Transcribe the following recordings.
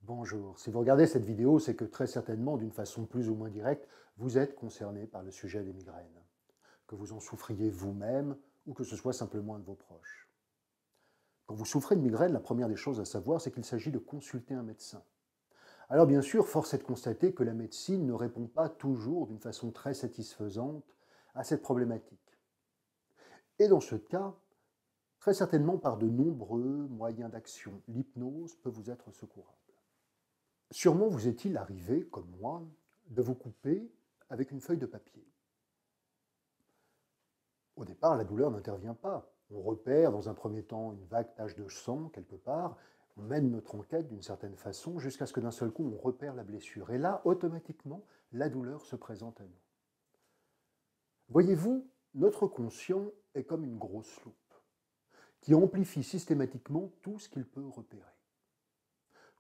Bonjour. Si vous regardez cette vidéo, c'est que très certainement, d'une façon plus ou moins directe, vous êtes concerné par le sujet des migraines. Que vous en souffriez vous-même ou que ce soit simplement un de vos proches. Quand vous souffrez de migraine, la première des choses à savoir, c'est qu'il s'agit de consulter un médecin. Alors bien sûr, force est de constater que la médecine ne répond pas toujours d'une façon très satisfaisante à cette problématique. Et dans ce cas, très certainement par de nombreux moyens d'action, l'hypnose peut vous être secourable. Sûrement vous est-il arrivé, comme moi, de vous couper avec une feuille de papier. Au départ, la douleur n'intervient pas. On repère dans un premier temps une vague tache de sang quelque part, on mène notre enquête d'une certaine façon jusqu'à ce que d'un seul coup on repère la blessure. Et là, automatiquement, la douleur se présente à nous. Voyez-vous, notre conscient est comme une grosse loupe qui amplifie systématiquement tout ce qu'il peut repérer.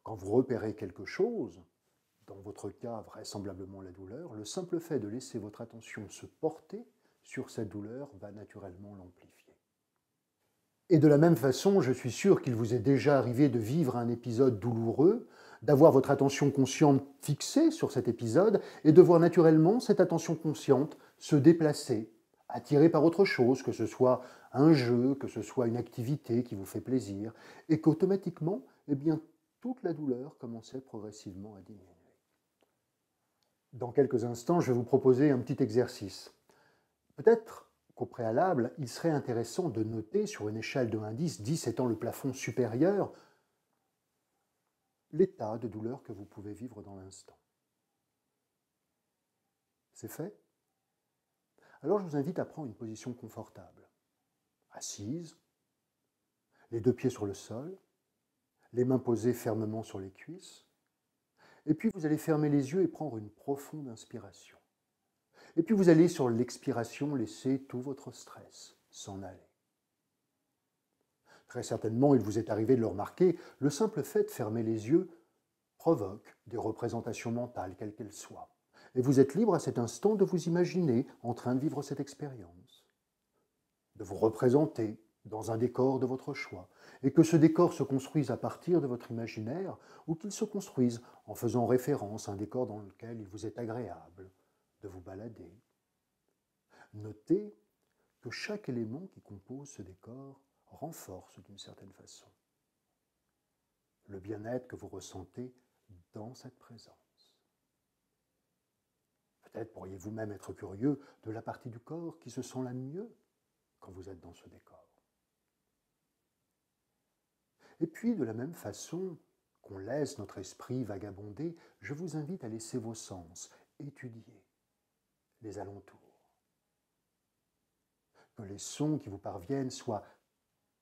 Quand vous repérez quelque chose, dans votre cas vraisemblablement la douleur, le simple fait de laisser votre attention se porter sur cette douleur va naturellement l'amplifier. Et de la même façon, je suis sûr qu'il vous est déjà arrivé de vivre un épisode douloureux, d'avoir votre attention consciente fixée sur cet épisode et de voir naturellement cette attention consciente se déplacer, attirée par autre chose, que ce soit un jeu, que ce soit une activité qui vous fait plaisir, et qu'automatiquement, eh bien, toute la douleur commençait progressivement à diminuer. Dans quelques instants, je vais vous proposer un petit exercice. Peut-être qu'au préalable, il serait intéressant de noter sur une échelle de 1 à 10, 10 étant le plafond supérieur, l'état de douleur que vous pouvez vivre dans l'instant. C'est fait? Alors je vous invite à prendre une position confortable. Assise, les deux pieds sur le sol, les mains posées fermement sur les cuisses, et puis vous allez fermer les yeux et prendre une profonde inspiration. Et puis vous allez sur l'expiration laisser tout votre stress s'en aller. Très certainement, il vous est arrivé de le remarquer, le simple fait de fermer les yeux provoque des représentations mentales, quelles qu'elles soient. Et vous êtes libre à cet instant de vous imaginer en train de vivre cette expérience, de vous représenter dans un décor de votre choix, et que ce décor se construise à partir de votre imaginaire ou qu'il se construise en faisant référence à un décor dans lequel il vous est agréable de vous balader. Notez que chaque élément qui compose ce décor renforce d'une certaine façon le bien-être que vous ressentez dans cette présence. Peut-être pourriez-vous même être curieux de la partie du corps qui se sent la mieux quand vous êtes dans ce décor. Et puis, de la même façon qu'on laisse notre esprit vagabonder, je vous invite à laisser vos sens étudier les alentours. Que les sons qui vous parviennent soient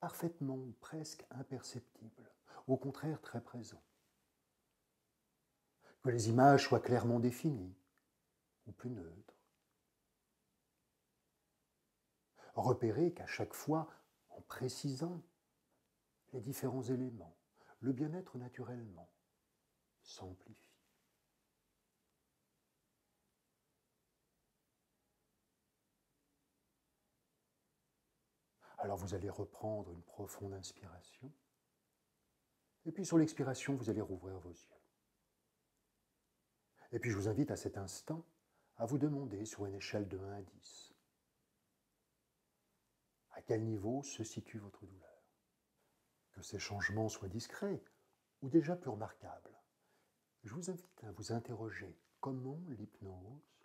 parfaitement ou presque imperceptibles, au contraire très présents. Que les images soient clairement définies ou plus neutres. Repérez qu'à chaque fois, en précisant les différents éléments, le bien-être naturellement s'amplifie. Alors vous allez reprendre une profonde inspiration, et puis sur l'expiration, vous allez rouvrir vos yeux. Et puis je vous invite à cet instant à vous demander sur une échelle de 1 à 10, à quel niveau se situe votre douleur. Que ces changements soient discrets ou déjà plus remarquables. Je vous invite à vous interroger comment l'hypnose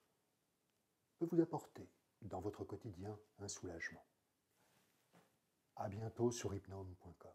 peut vous apporter dans votre quotidien un soulagement. À bientôt sur hypnome.com.